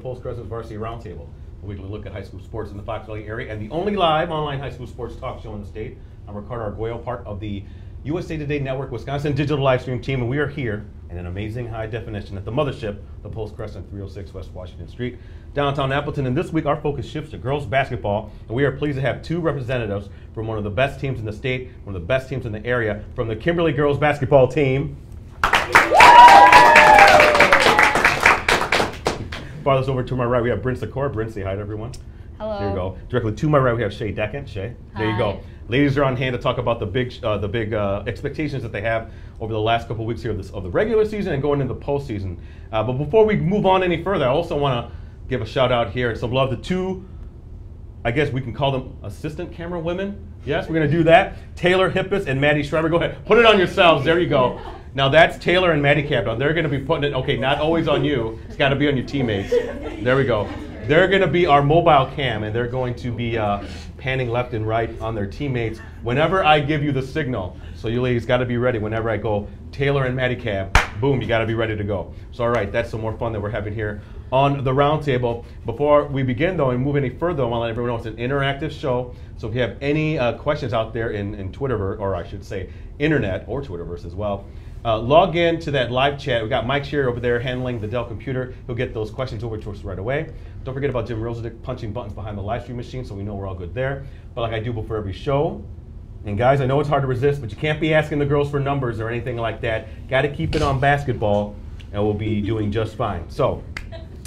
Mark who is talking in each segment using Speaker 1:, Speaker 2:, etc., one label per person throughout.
Speaker 1: Post Crescent Varsity Roundtable, a weekly look at high school sports in the Fox Valley area, and the only live online high school sports talk show in the state. I'm Ricardo Arguello, part of the USA Today Network Wisconsin Digital Livestream team, and we are here in an amazing high definition at the mothership, the Post Crescent, 306 West Washington Street, downtown Appleton. And this week our focus shifts to girls basketball, and we are pleased to have two representatives from one of the best teams in the state, one of the best teams in the area, from the Kimberly girls basketball team. Farthest over to my right, we have Bryn, Sikora. Bryn, say hi to everyone.
Speaker 2: Hello.
Speaker 1: There you go. Directly to my right, we have Shea, Dechant. Shea, there you go. Ladies are on hand to talk about the big expectations that they have over the last couple of weeks here of the regular season and going into the postseason. But before we move on any further, I also want to give a shout out here and some love to two, I guess we can call them assistant camera women. Yes, we're going to do that. Taylor Hippis and Maddie Schreiber. Go ahead, put it on yourselves. There you go. Now that's Taylor and Maddie Cap. Now they're going to be putting it, okay, not always on you. It's got to be on your teammates. There we go. They're going to be our mobile cam, and they're going to be panning left and right on their teammates whenever I give you the signal. So you ladies got to be ready whenever I go Taylor and Maddie Cap. Boom, you got to be ready to go. So all right, that's some more fun that we're having here on the roundtable. Before we begin, though, and move any further, I want to let everyone know it's an interactive show. So if you have any questions out there in Twitterverse, or I should say internet or Twitterverse as well, log in to that live chat. We got Mike here over there handling the Dell computer. He'll get those questions over to us right away. Don't forget about Jim Rosadick punching buttons behind the live stream machine, so we know we're all good there. But like I do before every show, and guys, I know it's hard to resist, but you can't be asking the girls for numbers or anything like that. Got to keep it on basketball, and we'll be doing just fine. So,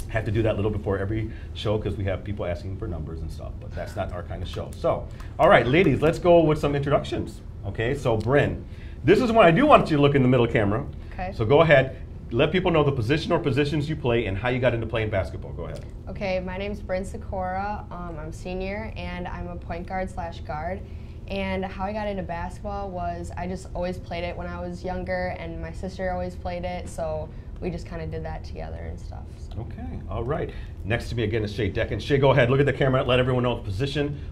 Speaker 1: have to do that little before every show because we have people asking for numbers and stuff, but that's not our kind of show. So, all right, ladies, let's go with some introductions. Okay, so Bryn, this is when I do want you to look in the middle camera. Okay. So go ahead. Let people know the position or positions you play and how you got into playing basketball. Go ahead.
Speaker 2: Okay, my name's Bryn Sikora. I'm senior, and I'm a point guard / guard. And how I got into basketball was I just always played it when I was younger, and my sister always played it, so we just kind of did that together and stuff. So. Okay, all right. Next to me again is Shea Dechant. Shea, go ahead. Look at the camera. Let everyone know the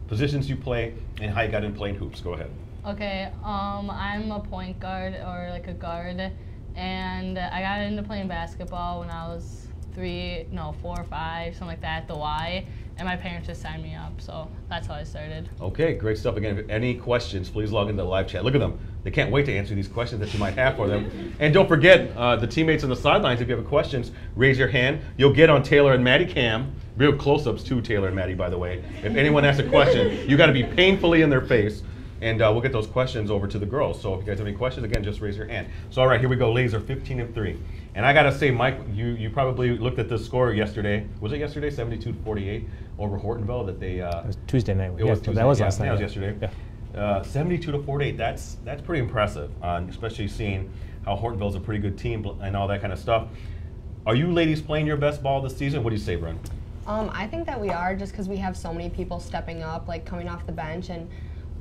Speaker 2: positions you play, and how you got into playing hoops. Go ahead.
Speaker 3: Okay, I'm a point guard or like a guard, and I got into playing basketball when I was 4 or 5, something like that at the Y, and my parents just signed me up, so that's how I started. Okay, great stuff. Again, if any questions, please log into the live chat. Look at them. They can't wait to answer these questions that you might have for them. And don't forget, the teammates on the sidelines, if you have questions, raise your hand. You'll get on Taylor and Maddie cam. Real close-ups to Taylor and Maddie, by the way. If anyone asks a question, you got to be painfully in their face. And we'll get those questions over to the girls. So if you guys have any questions, again, just raise your hand. So all right, here we go. Ladies are 15-3. And I got to say, Mike, you probably looked at this score yesterday. Was it yesterday? 72-48 over Hortonville that they...
Speaker 4: it was Tuesday night.
Speaker 1: It was Tuesday.
Speaker 4: That was last night.
Speaker 1: That was yesterday. Yeah. 72-48. That's pretty impressive, especially seeing how Hortonville's a pretty good team and all that kind of stuff. Are you ladies playing your best ball this season? What do you say, Bryn?
Speaker 2: I think that we are, just because we have so many people stepping up, like coming off the bench, and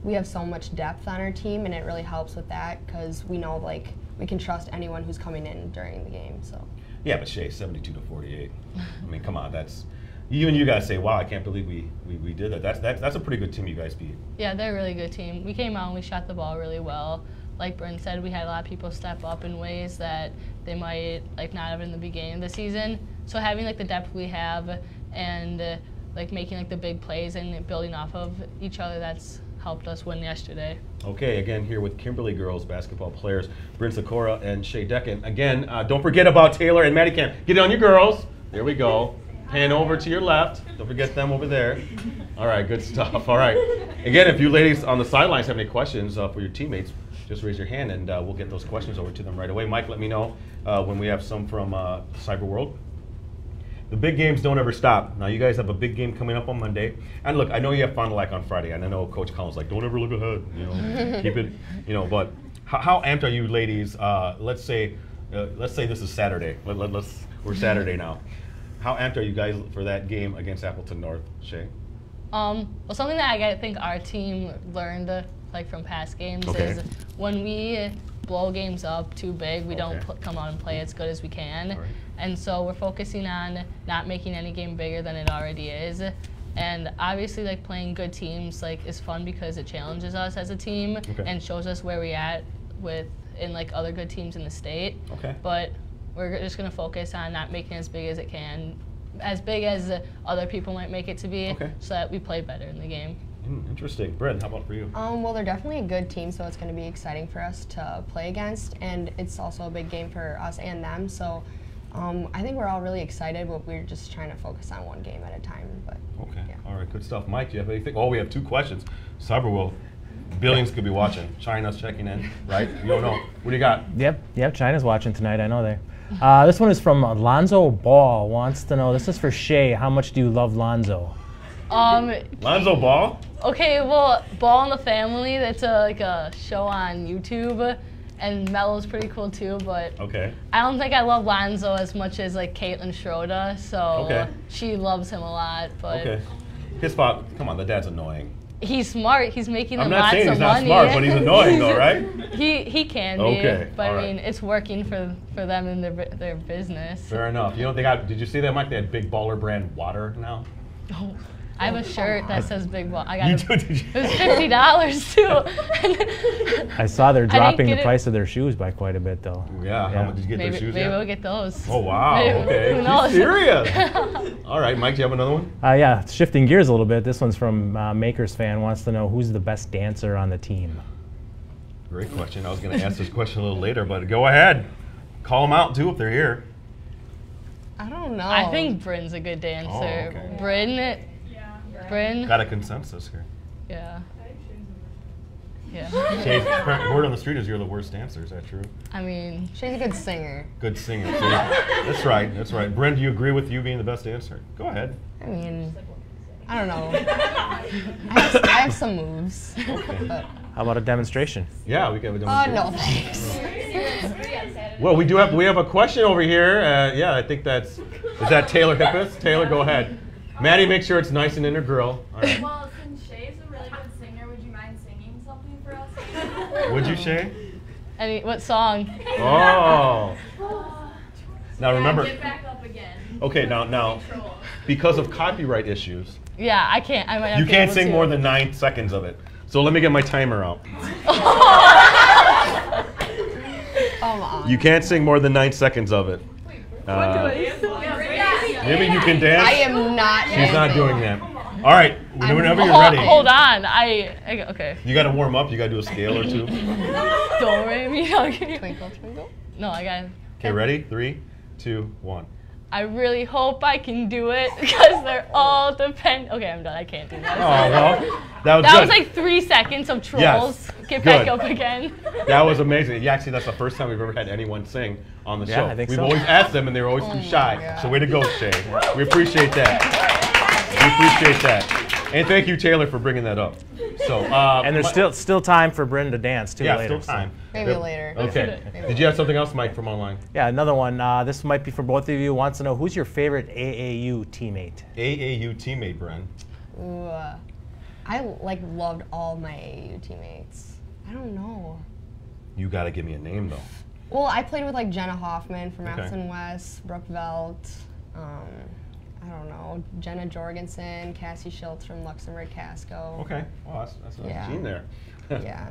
Speaker 2: we have so much depth on our team, and it really helps with that because we know like we can trust anyone who's coming in during the game. So. Yeah,
Speaker 1: but Shea, 72-48. I mean, come on, that's even you guys say, wow, I can't believe we did that. That's a pretty good team you guys beat.
Speaker 3: Yeah, they're a really good team. We came out and we shot the ball really well. Like Bryn said, we had a lot of people step up in ways that they might like not have in the beginning of the season. So having like the depth we have and like making like the big plays and building off of each other, that's helped us win yesterday.
Speaker 1: Okay, again here with Kimberly girls basketball players, Bryn Sikora and Shea Dechant. Again, don't forget about Taylor and Maddie Camp. Get on your girls. There we go. Pan over to your left. Don't forget them over there. All right, good stuff. All right. Again, if you ladies on the sidelines have any questions for your teammates, just raise your hand and we'll get those questions over to them right away. Mike, let me know when we have some from Cyber World. The big games don't ever stop. Now, you guys have a big game coming up on Monday. And look, I know you have Fond du Lac on Friday, and I know Coach Collins like, don't ever look ahead, you know, keep it, you know, but how amped are you ladies? Let's say this is Saturday. We're Saturday now. How amped are you guys for that game against Appleton North, Shea?
Speaker 3: Well, something that I think our team learned like from past games is when we blow games up too big, we don't come out and play as good as we can. Right. And so we're focusing on not making any game bigger than it already is. And obviously, like, playing good teams like is fun because it challenges us as a team and shows us where we at in like other good teams in the state. But we're just gonna focus on not making it as big as it can as big as other people might make it to be,
Speaker 1: Okay.
Speaker 3: so that we play better in the game.
Speaker 1: Interesting. Bryn, how about for you?
Speaker 2: Well, they're definitely a good team, so it's going to be exciting for us to play against, and it's also a big game for us and them. So I think we're all really excited, but we're just trying to focus on one game at a time. But
Speaker 1: Okay.
Speaker 2: yeah.
Speaker 1: All right. Good stuff. Mike, do you have anything? Oh, we have 2 questions. Cyberworld, billions could be watching. China's checking in, right? You don't know. What do you got?
Speaker 4: Yep. China's watching tonight. I know they. This one is from Lonzo Ball. Wants to know. This is for Shea. How much do you love Lonzo?
Speaker 1: Lonzo Ball?
Speaker 3: Okay, well, Ball in the Family, that's like a show on YouTube, and Melo's pretty cool too, but
Speaker 1: Okay.
Speaker 3: I don't think I love Lonzo as much as like Caitlin Schroeder, so
Speaker 1: Okay.
Speaker 3: she loves him a lot, but
Speaker 1: Okay. His pop. Come on, the dad's annoying.
Speaker 3: he's smart, he's making
Speaker 1: I'm
Speaker 3: them
Speaker 1: not
Speaker 3: lots
Speaker 1: saying
Speaker 3: of
Speaker 1: he's not
Speaker 3: money.
Speaker 1: smart, but he's annoying though, right?
Speaker 3: He can be,
Speaker 1: Okay,
Speaker 3: but
Speaker 1: all
Speaker 3: I
Speaker 1: right.
Speaker 3: mean, it's working for them and their business.
Speaker 1: Fair enough. You know, they got. Did you see that, Mike? They had Big Baller brand water now.
Speaker 3: Oh, I have a shirt that says Big Ball. I got
Speaker 1: You
Speaker 3: it.
Speaker 1: do? Did you?
Speaker 3: It was $50 too.
Speaker 4: I saw they're
Speaker 3: didn't
Speaker 4: dropping
Speaker 3: get
Speaker 4: the
Speaker 3: it.
Speaker 4: price of their shoes by quite a bit, though.
Speaker 1: Yeah. How much did you get
Speaker 3: Maybe,
Speaker 1: their shoes
Speaker 3: maybe
Speaker 1: yet?
Speaker 3: we'll get those.
Speaker 1: Oh wow.
Speaker 3: Maybe-
Speaker 1: Okay.
Speaker 3: Who knows?
Speaker 1: She's serious. All right, Mike. Do you have another one?
Speaker 4: Yeah, shifting gears a little bit. This one's from Makers fan. Wants to know who's the best dancer on the team.
Speaker 1: Great question. I was going to ask this question a little later, but go ahead. Call them out too if they're here.
Speaker 2: I don't know.
Speaker 3: I think Bryn's a good dancer.
Speaker 1: Oh, okay.
Speaker 3: Bryn,
Speaker 1: Got a consensus here.
Speaker 3: yeah. Yeah.
Speaker 1: Shea, word on the street is you're the worst dancer. Is that true?
Speaker 3: I mean,
Speaker 2: she's a good singer.
Speaker 1: Good singer. See? That's right. That's right. Bryn, do you agree with you being the best dancer? Go ahead.
Speaker 2: I mean, I don't know. I have some moves. But,
Speaker 4: How about a demonstration?
Speaker 1: Yeah, we can have a demonstration.
Speaker 2: no thanks.
Speaker 1: Well, we have a question over here. Yeah, I think is that Taylor Hippis? Taylor, go ahead. Maddie, make sure it's nice and integral. All right.
Speaker 5: Well, since Shea's a really good singer, would you mind singing something for us?
Speaker 1: Would you, Shea?
Speaker 3: what song?
Speaker 1: Oh. Now remember.
Speaker 5: Get back up again.
Speaker 1: Okay, now, because of copyright issues,
Speaker 3: Yeah, I can't. I might not
Speaker 1: you
Speaker 3: be
Speaker 1: can't
Speaker 3: able
Speaker 1: sing
Speaker 3: to.
Speaker 1: more than 9 seconds of it. So let me get my timer out.
Speaker 2: Come on.
Speaker 1: You can't sing more than 9 seconds of it. Maybe you can dance.
Speaker 2: I am not.
Speaker 1: She's not doing that. All right, whenever you're
Speaker 3: Hold,
Speaker 1: ready.
Speaker 3: hold on. Okay.
Speaker 1: You got to warm up. You got to do a scale or 2.
Speaker 3: Do re mi. Okay.
Speaker 2: Twinkle, twinkle.
Speaker 3: No, I got.
Speaker 1: Okay, ready? 3, 2, 1.
Speaker 3: I really hope I can do it because they're all depend. Okay, I'm done. I can't do
Speaker 1: Oh
Speaker 3: that.
Speaker 1: well, that was
Speaker 3: That
Speaker 1: good.
Speaker 3: was like 3 seconds of trolls.
Speaker 1: Yes,
Speaker 3: Get back
Speaker 1: good.
Speaker 3: up again.
Speaker 1: That was amazing. Yeah, actually, that's the first time we've ever had anyone sing on the
Speaker 4: Yeah,
Speaker 1: show.
Speaker 4: I think
Speaker 1: We've
Speaker 4: so.
Speaker 1: always asked them, and they were always too
Speaker 2: my
Speaker 1: shy.
Speaker 2: God.
Speaker 1: So way to go, Shea. We appreciate that. We appreciate that. And thank you, Taylor, for bringing that up. So,
Speaker 4: And there's still time for Bryn to dance too
Speaker 1: yeah,
Speaker 4: later.
Speaker 1: still time.
Speaker 2: Maybe
Speaker 1: Yep.
Speaker 2: later.
Speaker 1: Okay.
Speaker 2: Maybe
Speaker 1: Did you have something else, Mike, from online?
Speaker 4: Yeah, another one. This might be for both of you. Wants to know who's your favorite AAU teammate.
Speaker 1: AAU teammate, Bryn.
Speaker 2: Ooh, I loved all my AAU teammates. I don't know.
Speaker 1: You got to give me a name, though.
Speaker 2: Well, I played with Jenna Hoffman from
Speaker 1: Okay.
Speaker 2: Madison West, Brooke Velt, I don't know, Jenna Jorgensen, Cassie Schultz from Luxembourg Casco.
Speaker 1: Okay. Well, that's a nice
Speaker 2: Yeah.
Speaker 1: team there.
Speaker 2: Yeah.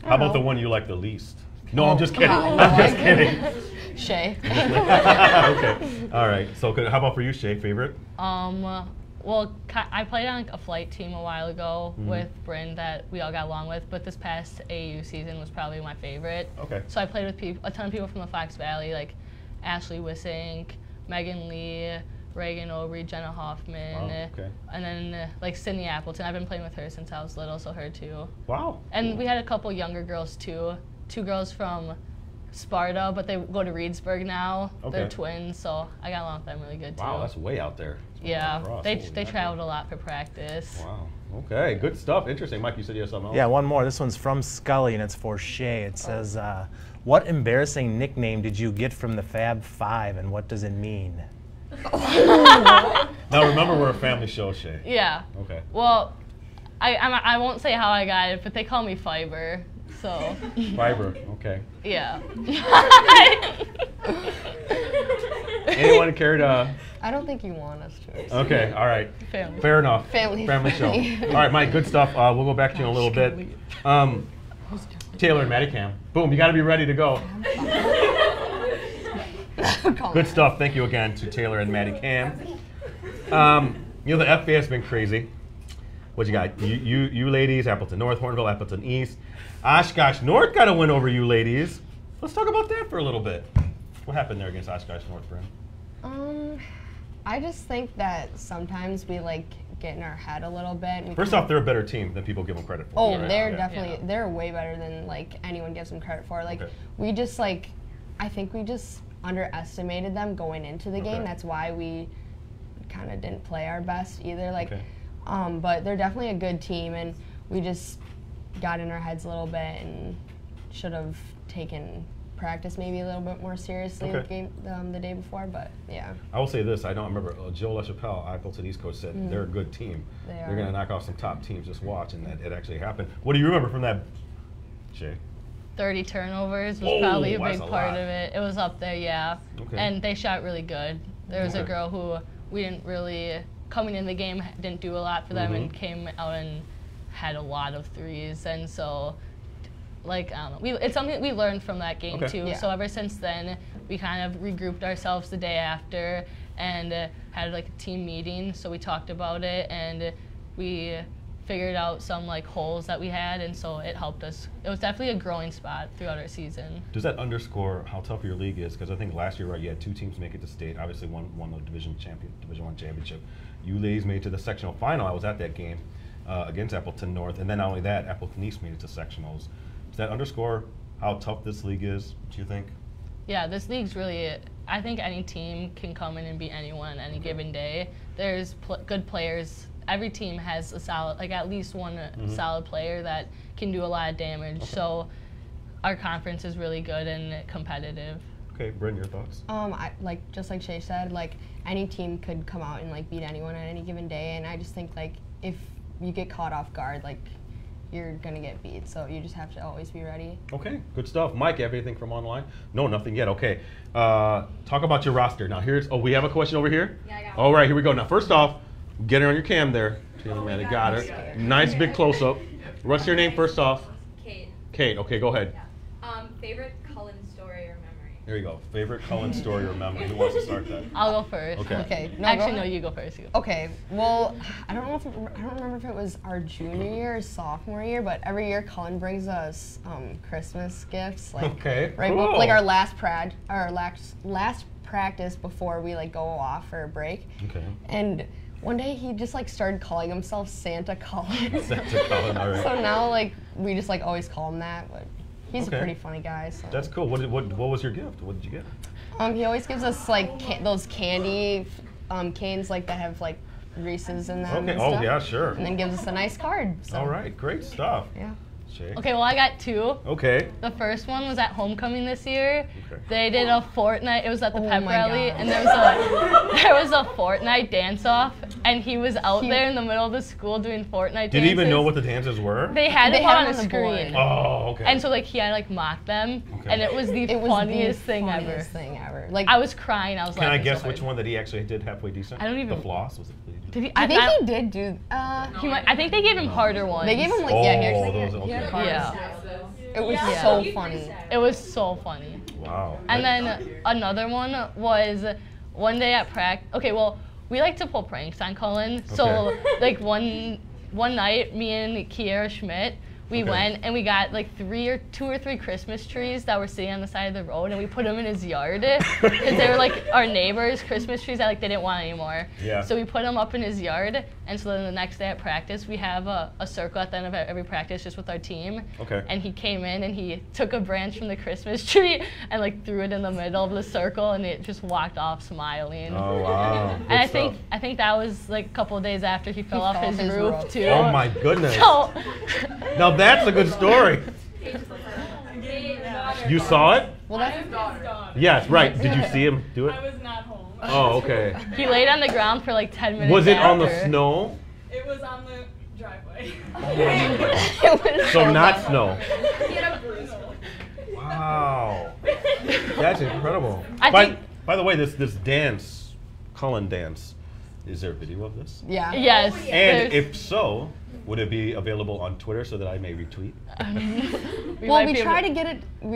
Speaker 1: How about the
Speaker 2: know.
Speaker 1: one you like the least? No, I'm just kidding.
Speaker 2: Oh,
Speaker 1: I'm just
Speaker 2: I-
Speaker 1: kidding.
Speaker 2: Shea.
Speaker 1: Okay. All right. So, how about for you, Shea? Favorite?
Speaker 3: Well, I played on a flight team a while ago
Speaker 1: Mm-hmm.
Speaker 3: with Bryn that we all got along with, but this past AU season was probably my favorite.
Speaker 1: Okay.
Speaker 3: So I played with a ton of people from the Fox Valley, like Ashley Wissink, Megan Lee, Reagan Obry, Jenna Hoffman,
Speaker 1: Wow, okay.
Speaker 3: and then like Sydney Appleton. I've been playing with her since I was little, so her too.
Speaker 1: Wow.
Speaker 3: And we had a couple younger girls too. 2 girls from Sparta, but they go to Reedsburg now.
Speaker 1: Okay.
Speaker 3: They're twins, so I got along with them really good too.
Speaker 1: Wow, that's way out there.
Speaker 3: Yeah,
Speaker 1: Across.
Speaker 3: they
Speaker 1: Holy mackerel.
Speaker 3: traveled a lot for practice.
Speaker 1: Wow. Okay, good stuff. Interesting. Mike, you said you had something else?
Speaker 4: Yeah, one more. This one's from Scully, and it's for Shea. It says, what embarrassing nickname did you get from the Fab Five, and what does it mean?
Speaker 1: Now remember, we're a family show, Shea.
Speaker 3: Yeah.
Speaker 1: Okay.
Speaker 3: Well, I won't say how I got it, but they call me Fiber. So
Speaker 1: Fiber. Okay.
Speaker 3: yeah.
Speaker 1: Anyone care to?
Speaker 2: I don't think you want us to.
Speaker 1: Okay. All right.
Speaker 3: Family.
Speaker 1: Fair enough.
Speaker 2: Family
Speaker 1: show.
Speaker 2: friendly.
Speaker 1: All right, Mike. Good stuff. We'll go back to you in a little bit. Taylor and Maddie Cam. Boom. You got to be ready to go. Good stuff. Thank you again to Taylor and Maddie Cam. You know, the FBA has been crazy. What you got? You ladies, Appleton North, Hornville, Appleton East. Oshkosh North got a win over you ladies. Let's talk about that for a little bit. What happened there against Oshkosh North, Bryn?
Speaker 2: I just think that sometimes we like get in our head a little bit.
Speaker 1: First off, they're a better team than people give them credit for.
Speaker 2: Oh,
Speaker 1: right?
Speaker 2: they're definitely, they're way better than like anyone gives them credit for. Like we just like, I think we just underestimated them going into the game. That's why we kind of didn't play our best either. Like, but they're definitely a good team, and we just got in our heads a little bit and should have taken practice maybe a little bit more seriously the game the day before. But yeah, I
Speaker 1: will say this: I don't remember Joe LaChapelle, Appleton East coach, said they're a good team. They're going to knock off some top teams. Just watch, and that it actually happened. What do you remember from that, Shea?
Speaker 3: 30 turnovers was probably a big part of it. It was up there, yeah. And they shot really good. There was a girl who we didn't really, coming in the game, didn't do a lot for them and came out and had a lot of threes. And so, like, I don't know, it's something that we learned from that game too. So ever since then, we kind of regrouped ourselves the day after and had like a team meeting. So we talked about it and we figured out some like holes that we had, and so it helped us. It was definitely a growing spot throughout our season.
Speaker 1: Does that underscore how tough your league is? Because I think last year, right, you had 2 teams make it to state. Obviously, one won the Division I championship. You ladies made it to the sectional final. I was at that game against Appleton North, and then not only that, Appleton East made it to sectionals. Does that underscore how tough this league is? Do you think?
Speaker 3: Yeah, this league's really. I think any team can come in and beat anyone any given day. There's good players. Every team has a solid, like at least one solid player that can do a lot of damage. So our conference is really good and competitive.
Speaker 1: Okay, Bryn, your thoughts?
Speaker 2: Just like Shea said, like any team could come out and like beat anyone at any given day, and I just think like if you get caught off guard, like you're gonna get beat. So you just have to always be ready. Okay,
Speaker 1: good stuff. Mike, you have anything from online? No, nothing yet. Okay, talk about your roster. Now we have a question over here.
Speaker 5: Yeah, I got
Speaker 1: one. All right, here we go. Now first off, get her on your cam there. Got her. Nice big close up. What's your name first off?
Speaker 5: Kate.
Speaker 1: Kate, okay, go ahead.
Speaker 5: Yeah. Favorite Cullen story or memory?
Speaker 1: There you go. Favorite Cullen story or memory. Who wants to start that?
Speaker 3: I'll go first.
Speaker 1: Okay.
Speaker 3: No, you go first.
Speaker 2: Okay. Well, I don't remember if it was our junior year or sophomore year, but every year Cullen brings us Christmas gifts. Like, right,
Speaker 1: cool.
Speaker 2: Like our last practice before we like go off for a break.
Speaker 1: Okay.
Speaker 2: And one day he just like started calling himself Santa Cullen.
Speaker 1: Santa Cullen, all right.
Speaker 2: So now like we just like always call him that, but he's a pretty funny guy. So.
Speaker 1: That's cool. What was your gift? What did you get?
Speaker 2: He always gives us like those candy canes like that have like Reese's in them.
Speaker 1: Okay.
Speaker 2: And stuff,
Speaker 1: yeah, sure.
Speaker 2: And then gives us a nice card. So.
Speaker 1: All right. Great stuff.
Speaker 2: Yeah.
Speaker 1: Shea?
Speaker 3: Okay, well I got 2.
Speaker 1: Okay.
Speaker 3: The first one was at homecoming this year.
Speaker 1: Okay.
Speaker 3: They did a Fortnite. It was at the pep rally, and there was a Fortnite dance-off, and he was out there in the middle of the school doing Fortnite dances.
Speaker 1: Did he even know what the dances were?
Speaker 3: They had it on a screen.
Speaker 1: Oh, okay.
Speaker 3: And so like he had like mocked them, and it was the funniest thing ever. Like I was crying. I was like.
Speaker 1: Can I guess which one that he actually did halfway decent?
Speaker 3: I don't even.
Speaker 1: The floss was it?
Speaker 2: I think he did do.
Speaker 3: I think they gave him harder ones.
Speaker 2: They gave him like
Speaker 3: yeah.
Speaker 2: It was so funny.
Speaker 3: It was so funny.
Speaker 1: Wow.
Speaker 3: And then another one was one day at practice. Okay, well, we like to pull pranks on Cullen. So like one night, me and Kiera Schmidt, we went and we got like 2 or 3 Christmas trees that were sitting on the side of the road, and we put them in his yard because they were like our neighbors' Christmas trees that like they didn't want anymore.
Speaker 1: Yeah.
Speaker 3: So we put them up in his yard, and so then the next day at practice, we have a circle at the end of every practice just with our team.
Speaker 1: Okay.
Speaker 3: And he came in and he took a branch from the Christmas tree and like threw it in the middle of the circle, and it just walked off smiling.
Speaker 1: Oh wow.
Speaker 3: And I think that was like a couple of days after he fell off his roof too.
Speaker 1: Oh my goodness.
Speaker 3: So,
Speaker 1: now that's a good story. You saw it?
Speaker 5: Well, that's
Speaker 1: Yes, right. Did you see him do it?
Speaker 5: I was not home.
Speaker 1: Oh, okay.
Speaker 3: He laid on the ground for like 10 minutes.
Speaker 1: Was it on the
Speaker 3: after.
Speaker 1: snow?
Speaker 5: It was on the driveway.
Speaker 1: So not snow.
Speaker 5: He had a bruise.
Speaker 1: Wow. That's incredible. By the way, this dance, Cullen dance, is there a video of this?
Speaker 2: Yeah.
Speaker 3: Yes.
Speaker 1: And if so, would it be available on Twitter so that I may retweet?
Speaker 2: We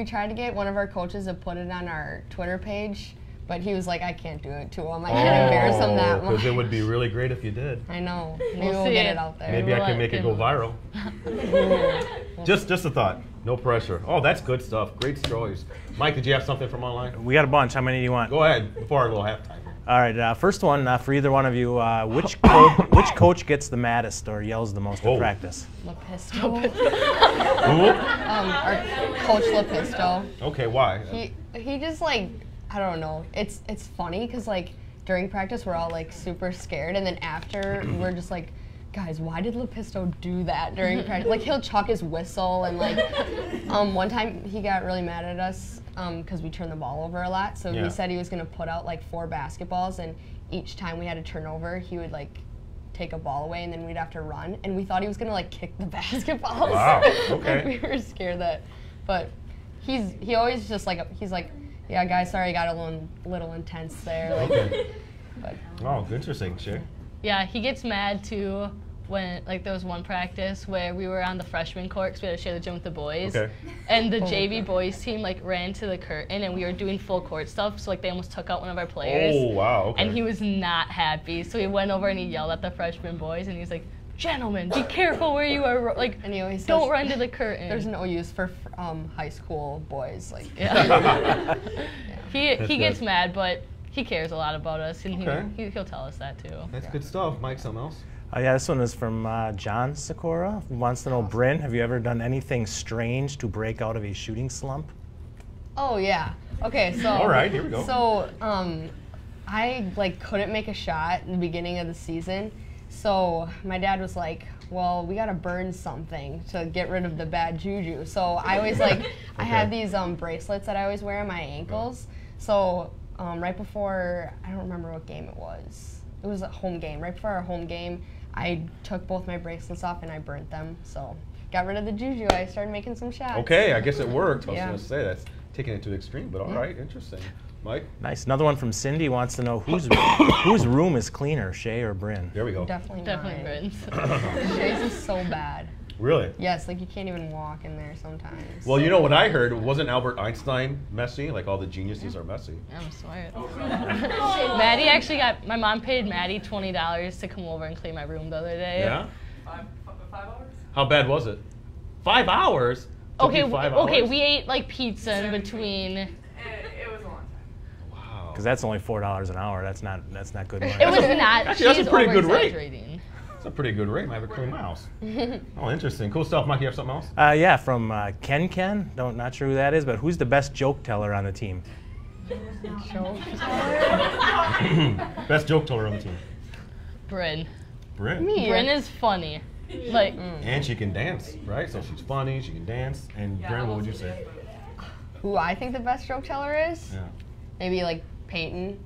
Speaker 2: tried to get one of our coaches to put it on our Twitter page, But he was like, I can't do it to him. I can't embarrass him that much.
Speaker 1: Because it would be really great if you did.
Speaker 2: I know. Maybe we'll get it out there.
Speaker 1: Maybe I can make it go viral. Just a thought. No pressure. Oh, that's good stuff. Great stories. Mike, did you have something from online?
Speaker 4: We got a bunch. How many do you want?
Speaker 1: Go ahead before our little halftime.
Speaker 4: All right, first one for either one of you. Which coach gets the maddest or yells the most in practice?
Speaker 2: Lepisto.
Speaker 1: Who?
Speaker 2: Our coach Lepisto.
Speaker 1: Okay, why?
Speaker 2: He just like, I don't know. It's funny because like during practice we're all like super scared, and then after we're just like, guys, why did Lepisto do that during practice? Like he'll chuck his whistle, and like one time he got really mad at us because we turned the ball over a lot. So he said he was gonna put out like 4 basketballs, and each time we had a turnover, he would like take a ball away, and then we'd have to run. And we thought he was gonna like kick the basketballs.
Speaker 1: Wow. Okay.
Speaker 2: We were scared that, but he always just like he's like, yeah, guys, sorry, I got a little intense there. Like,
Speaker 1: Okay.
Speaker 2: but
Speaker 1: Oh, interesting, Shea.
Speaker 3: Yeah, he gets mad too when like there was one practice where we were on the freshman court because we had to share the gym with the boys.
Speaker 1: Okay.
Speaker 3: And the JV boys team like ran to the curtain, and we were doing full court stuff, so like they almost took out one of our players.
Speaker 1: Oh, wow. Okay.
Speaker 3: And he was not happy, so he went over and he yelled at the freshman boys, and he was like, "Gentlemen, be careful where you are. Like,
Speaker 2: and he always
Speaker 3: don't
Speaker 2: says,
Speaker 3: run to the curtain."
Speaker 2: There's no use for high school boys. Like,
Speaker 3: Yeah. He
Speaker 1: That's
Speaker 3: gets
Speaker 1: good.
Speaker 3: mad, but he cares a lot about us, and
Speaker 1: Okay.
Speaker 3: he'll tell us that too.
Speaker 1: That's good stuff. Mike, something else?
Speaker 4: Yeah, this one is from John Sikora. Who wants to know, Bryn, have you ever done anything strange to break out of a shooting slump?
Speaker 2: oh yeah. Okay, so.
Speaker 1: All right, here we go.
Speaker 2: So I like couldn't make a shot in the beginning of the season, so my dad was like, well, we gotta burn something to get rid of the bad juju. So I always like, I have these bracelets that I always wear on my ankles. So right before, I don't remember what game it was. It was a home game. Right before our home game, I took both my bracelets off and I burnt them. So got rid of the juju. I started making some shots.
Speaker 1: Okay, I guess it worked. I was
Speaker 2: Yeah.
Speaker 1: going to say that's taking it to the extreme, but all right, interesting. Mike?
Speaker 4: Nice. Another one from Cindy wants to know, whose room is cleaner, Shea or Bryn?
Speaker 1: There we go.
Speaker 2: Definitely
Speaker 3: Definitely
Speaker 2: mine.
Speaker 3: Bryn's.
Speaker 2: Shay's is so bad.
Speaker 1: Really?
Speaker 2: Yes, like you can't even walk in there sometimes.
Speaker 1: Well, you know what I heard? Wasn't Albert Einstein messy? Like all the geniuses are messy.
Speaker 3: I'm smart. Maddie actually my mom paid Maddie $20 to come over and clean my room the other day.
Speaker 1: Yeah?
Speaker 5: 5 hours?
Speaker 1: How bad was it? 5 hours? Took
Speaker 3: Okay,
Speaker 1: you 5
Speaker 3: okay,
Speaker 1: hours?
Speaker 3: we ate like pizza in between.
Speaker 5: It was a long time.
Speaker 1: Wow.
Speaker 4: Because that's only $4 an hour. That's not good money.
Speaker 3: It was not.
Speaker 1: Actually, that's a
Speaker 3: she's
Speaker 1: pretty good rate.
Speaker 3: over-exaggerating.
Speaker 1: That's a pretty good rate. Might have a clean house. Oh, interesting. Cool stuff. Mike, you have something else?
Speaker 4: Yeah, from Ken. Not sure who that is, but who's the best joke teller on the team?
Speaker 1: Best joke teller on the team.
Speaker 3: Bryn.
Speaker 1: Bryn.
Speaker 2: Me.
Speaker 3: Bryn is funny. Like,
Speaker 1: And she can dance, right? So she's funny, she can dance. And Bryn, what would you say?
Speaker 2: Who I think the best joke teller is?
Speaker 1: Yeah.
Speaker 2: Maybe like Peyton.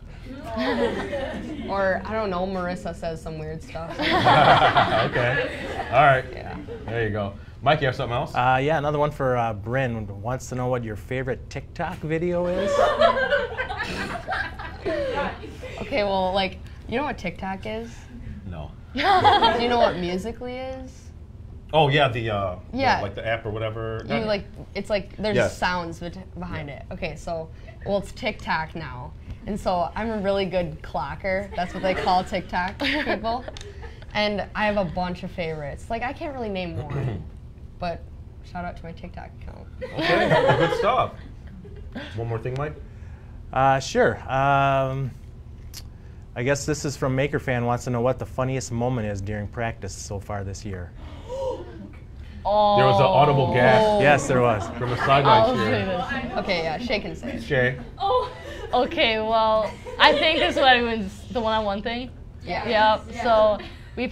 Speaker 2: Or I don't know, Marissa says some weird stuff.
Speaker 1: Okay. All right.
Speaker 2: Yeah.
Speaker 1: There you go. Mike, you have something else?
Speaker 4: Yeah, another one for Bryn. Wants to know what your favorite TikTok video is.
Speaker 2: Okay, well, like, you know what TikTok is?
Speaker 1: No.
Speaker 2: Do you know what Musical.ly is?
Speaker 1: Oh yeah,
Speaker 2: Yeah.
Speaker 1: like the app or whatever.
Speaker 2: You like, it's like there's
Speaker 1: Yes.
Speaker 2: sounds behind it. Okay, so well, it's TikTok now, and so I'm a really good clocker. That's what they call TikTok people, and I have a bunch of favorites. Like I can't really name one, but shout out to my TikTok account.
Speaker 1: Okay, well, good stuff. One more thing, Mike.
Speaker 4: Sure. I guess this is from MakerFan. Wants to know what the funniest moment is during practice so far this year.
Speaker 3: oh.
Speaker 1: There was an audible gasp
Speaker 4: Yes, there was.
Speaker 1: from the
Speaker 3: I'll
Speaker 1: sidelines
Speaker 3: say
Speaker 1: here.
Speaker 3: this.
Speaker 2: Okay, yeah, Shea can say it.
Speaker 1: Shay.
Speaker 3: Oh. Okay, well, I think this is what everyone's the one-on-one thing.
Speaker 2: Yeah.
Speaker 3: Yep. So we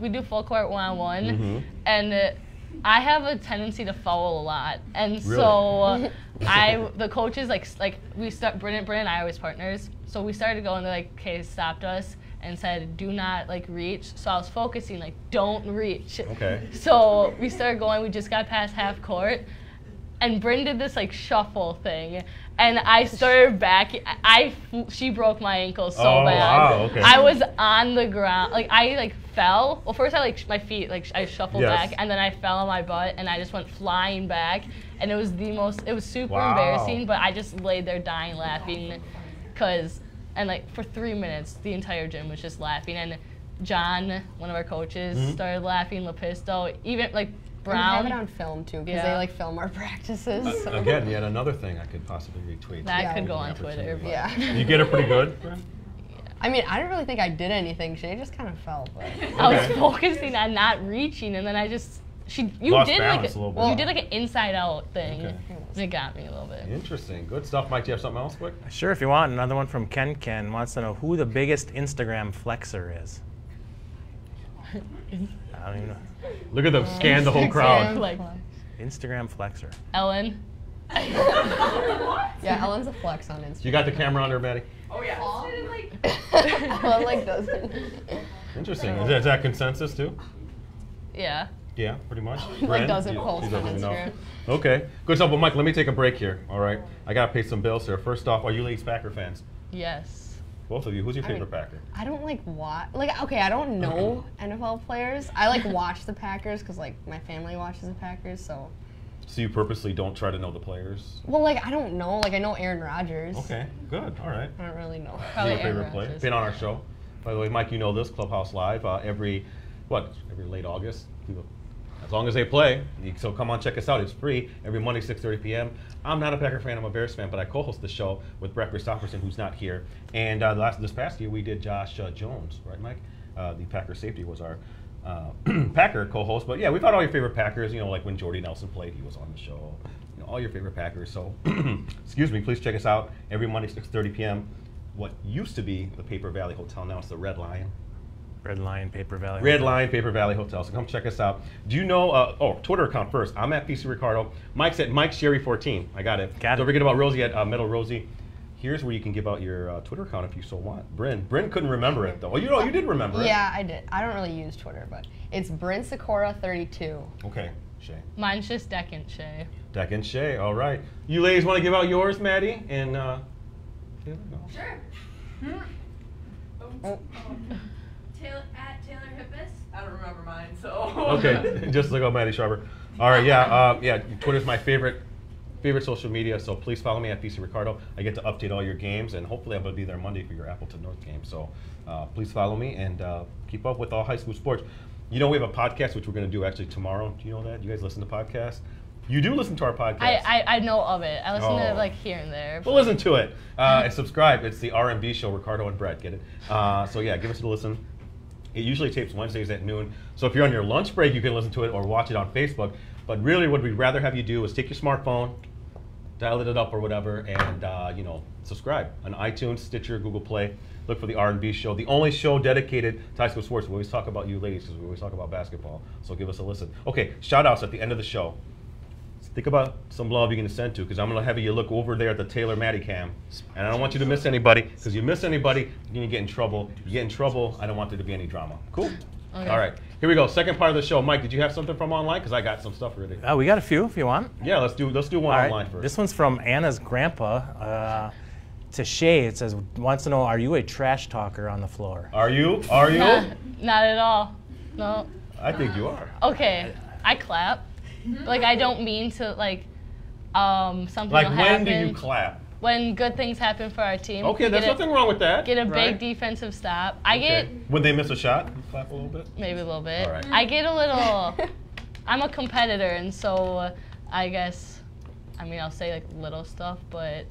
Speaker 3: do full court one-on-one,
Speaker 1: Mhm.
Speaker 3: and I have a tendency to foul a lot, and so the coaches like we start Bryn and I are always partners, so we started going. They're like, okay, stopped us and said, do not like reach. So I was focusing like, don't reach.
Speaker 1: Okay.
Speaker 3: So we started going. We just got past half court, and Bryn did this like shuffle thing, and I started back. She broke my ankle so
Speaker 1: Oh,
Speaker 3: bad.
Speaker 1: wow, okay.
Speaker 3: I was on the ground, like I like fell. Well, first I my feet I shuffled
Speaker 1: Yes.
Speaker 3: back, and then I fell on my butt, and I just went flying back, and it was super
Speaker 1: Wow.
Speaker 3: embarrassing. But I just laid there dying laughing, because and like for 3 minutes, the entire gym was just laughing. And John, one of our coaches, started laughing. Lepisto, even like Brown.
Speaker 2: And we have it on film too, because they like film our practices. So.
Speaker 1: Again, yet another thing I could possibly retweet.
Speaker 3: That could go on Twitter. But.
Speaker 2: Yeah.
Speaker 1: You get it pretty good, Bryn?
Speaker 2: I mean, I didn't really think I did anything. Shea just kind of fell. But.
Speaker 3: I was focusing on not reaching, and then I just you
Speaker 1: Lost
Speaker 3: did
Speaker 1: balance
Speaker 3: like
Speaker 1: a little bit.
Speaker 3: you did like an inside out thing.
Speaker 1: Okay.
Speaker 3: And it got me a little bit.
Speaker 1: Interesting. Good stuff. Mike, do you have something else quick?
Speaker 4: Sure, if you want. Another one from Ken. Ken wants to know who the biggest Instagram flexer is. I don't even know.
Speaker 1: Look at them scan the whole crowd.
Speaker 3: Like
Speaker 4: Instagram flexer.
Speaker 3: Ellen.
Speaker 2: Yeah, Ellen's a flex on Instagram.
Speaker 1: You got the camera on her, Maddie?
Speaker 5: Oh yeah.
Speaker 2: Ellen like doesn't.
Speaker 1: Interesting. Is that consensus too?
Speaker 3: Yeah.
Speaker 1: Yeah, pretty much.
Speaker 2: Like
Speaker 1: Bryn?
Speaker 2: doesn't
Speaker 1: You-
Speaker 2: post
Speaker 1: she
Speaker 2: on
Speaker 1: doesn't even know.
Speaker 2: Instagram.
Speaker 1: Okay, good stuff. Well, Mike, let me take a break here. All right, I gotta pay some bills here. First off, are you Leeds Packer fans?
Speaker 3: Yes.
Speaker 1: Both of you. Who's your favorite
Speaker 2: mean,
Speaker 1: Packer?
Speaker 2: I don't like watch. Like, okay, I don't know NFL players. I like watch the Packers because like my family watches the Packers. So.
Speaker 1: So you purposely don't try to know the players?
Speaker 2: Well, like I don't know. Like I know Aaron Rodgers.
Speaker 1: Okay, good. All right.
Speaker 2: I don't really know.
Speaker 3: Probably
Speaker 1: Your favorite
Speaker 3: Aaron
Speaker 1: player?
Speaker 3: Rodgers.
Speaker 1: Been on our show. By the way, Mike, you know this Clubhouse Live every late August. As long as they play. So come on, check us out. It's free every Monday, 6:30 p.m. I'm not a Packer fan. I'm a Bears fan, but I co-host the show with Brett Christopherson, who's not here. And this past year, we did Josh Jones, right, Mike? The Packer safety was our Packer co-host. But yeah, we've had all your favorite Packers. You know, like when Jordy Nelson played, he was on the show. You know, all your favorite Packers. So, excuse me, please check us out every Monday, 6:30 p.m. What used to be the Paper Valley Hotel, now it's the Red Lion.
Speaker 4: Red Lion, Paper Valley.
Speaker 1: Red Lion, Paper Valley Hotel. So come check us out. Do you know, Twitter account first. I'm at PC Ricardo. Mike's at Mike Sherry 14. I got it.
Speaker 4: Got it.
Speaker 1: Don't forget about Rosie at Metal Rosie. Here's where you can give out your Twitter account if you so want. Bryn couldn't remember it though. Oh, you did remember it.
Speaker 2: Yeah, I did. I don't really use Twitter, but it's Bryn Sikora 32.
Speaker 1: Okay, Shea.
Speaker 3: Mine's just Dechant, Shea.
Speaker 1: Dechant Shea. All right. You ladies want to give out yours, Maddie and Taylor? No.
Speaker 5: Sure.
Speaker 2: Oh.
Speaker 5: Taylor Hippis. I don't remember mine, so.
Speaker 1: Okay, just look up Maddie Sharper. All right, yeah. Twitter's my favorite social media, so please follow me at PC Ricardo. I get to update all your games, and hopefully I'm going to be there Monday for your Appleton North game. So please follow me and keep up with all high school sports. You know, we have a podcast which we're going to do actually tomorrow. Do you know that? You guys listen to podcasts? You do listen to our podcast.
Speaker 3: I know of it. I listen to
Speaker 1: Oh.
Speaker 3: it like here and there.
Speaker 1: Well, listen to it and subscribe. It's the R&B show, Ricardo and Brett. Get it? So yeah, give us a listen. It usually tapes Wednesdays at noon. So if you're on your lunch break, you can listen to it or watch it on Facebook. But really, what we'd rather have you do is take your smartphone, dial it up or whatever, and subscribe on iTunes, Stitcher, Google Play. Look for the R&B show, the only show dedicated to high school sports. We always talk about you ladies because we always talk about basketball. So give us a listen. Okay, shout outs at the end of the show. Think about some love you're going to send to, because I'm going to have you look over there at the Taylor Maddie cam. And I don't want you to miss anybody, because you miss anybody, you're going to get in trouble. You get in trouble, I don't want there to be any drama. Cool?
Speaker 3: Okay.
Speaker 1: All right, here we go. Second part of the show. Mike, did you have something from online? Because I got some stuff ready.
Speaker 4: We got a few if you want.
Speaker 1: Yeah, let's do one
Speaker 4: All right.
Speaker 1: online first.
Speaker 4: This one's from Anna's grandpa to Shea. It says, wants to know, are you a trash talker on the floor?
Speaker 1: Are you? Are you?
Speaker 3: Not at all. No.
Speaker 1: I think you are.
Speaker 3: Okay, I clap. Like I don't mean to something
Speaker 1: Like,
Speaker 3: will
Speaker 1: when
Speaker 3: happen.
Speaker 1: do you clap?
Speaker 3: When good things happen for our team.
Speaker 1: Okay, there's nothing wrong with that.
Speaker 3: Get a
Speaker 1: right?
Speaker 3: big defensive stop. I get
Speaker 1: When they miss a shot, you clap a little bit?
Speaker 3: maybe a little bit.
Speaker 1: All right.
Speaker 3: I get a little. I'm a competitor, and so I guess, I'll say like little stuff, but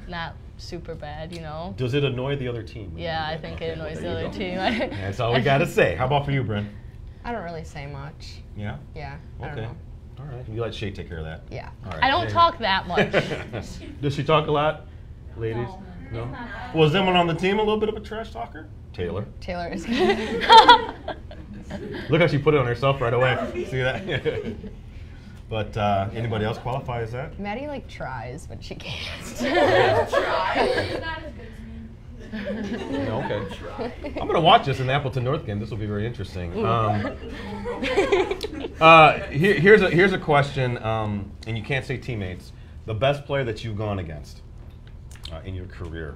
Speaker 3: not super bad, you know.
Speaker 1: Does it annoy the other team?
Speaker 3: Yeah, I think it
Speaker 1: Okay,
Speaker 3: annoys
Speaker 1: there
Speaker 3: the
Speaker 1: you
Speaker 3: other
Speaker 1: go.
Speaker 3: team.
Speaker 1: That's all we got to say. How about for you, Bryn?
Speaker 2: I don't really say much.
Speaker 1: Yeah?
Speaker 2: Yeah. I don't
Speaker 1: Okay.
Speaker 2: know.
Speaker 1: All right. You let Shea take care of that.
Speaker 2: Yeah.
Speaker 1: All right.
Speaker 3: I don't
Speaker 1: There
Speaker 3: talk
Speaker 1: you
Speaker 3: that much.
Speaker 1: go. Does she talk a lot, ladies? No. Was anyone on the team a little bit of a trash talker? Taylor.
Speaker 2: Taylor is.
Speaker 1: Look how she put it on herself right away. See that? But anybody else qualify as that?
Speaker 2: Maddie like tries, but she can't.
Speaker 5: Try. It's not as good as me.
Speaker 1: No, okay. I'm going to watch this in the Appleton North game. This will be very interesting. Here's a question, and you can't say teammates. The best player that you've gone against in your career.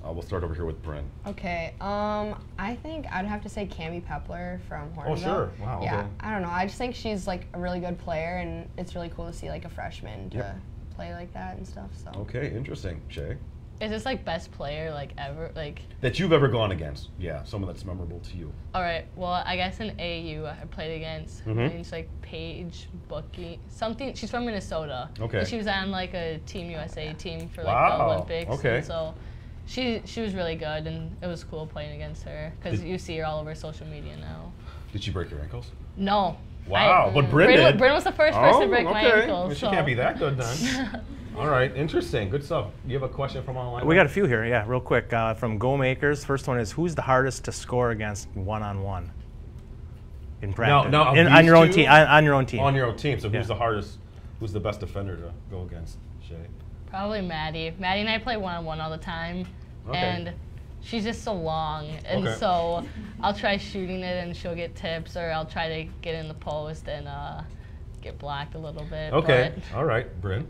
Speaker 1: We'll start over here with Bryn.
Speaker 2: Okay. I think I'd have to say Cammie Pepler from Hornville.
Speaker 1: Oh, sure. Wow,
Speaker 2: Yeah.
Speaker 1: okay.
Speaker 2: I don't know. I just think she's like a really good player, and it's really cool to see like a freshman to
Speaker 1: Yep.
Speaker 2: play like that and stuff. So.
Speaker 1: Okay, interesting. Shea?
Speaker 3: Is this like best player like ever? Like
Speaker 1: That you've ever gone against? Yeah, someone that's memorable to you.
Speaker 3: all right. Well, I guess in AU I played against.
Speaker 1: Mhm.
Speaker 3: I think it's like Paige Bookie something. She's from Minnesota.
Speaker 1: Okay.
Speaker 3: And she was on like a Team USA team for like
Speaker 1: Wow,
Speaker 3: the Olympics.
Speaker 1: okay.
Speaker 3: And so she was really good, and it was cool playing against her because
Speaker 1: Did-
Speaker 3: you see her all over social media now.
Speaker 1: Did she break your ankles?
Speaker 3: No.
Speaker 1: Wow, but Bryn did.
Speaker 3: Bryn was the first person to break my ankles.
Speaker 1: Well, she
Speaker 3: so.
Speaker 1: can't be that good then. All right, interesting. Good stuff. You have a question from online?
Speaker 4: We got a few here, yeah, real quick. From Go Makers, first one is, who's the hardest to score against one-on-one in practice?
Speaker 1: no, of
Speaker 4: on
Speaker 1: these
Speaker 4: your own
Speaker 1: two?
Speaker 4: team. On your own team.
Speaker 1: On your own team. So
Speaker 4: Yeah.
Speaker 1: who's the hardest? Who's the best defender to go against? Shea.
Speaker 3: Probably Maddie. Maddie and I play one-on-one all the time,
Speaker 1: Okay.
Speaker 3: and she's just so long, and
Speaker 1: Okay.
Speaker 3: so I'll try shooting it, and she'll get tips, or I'll try to get in the post and get blocked a little bit.
Speaker 1: Okay. All right, Bryn.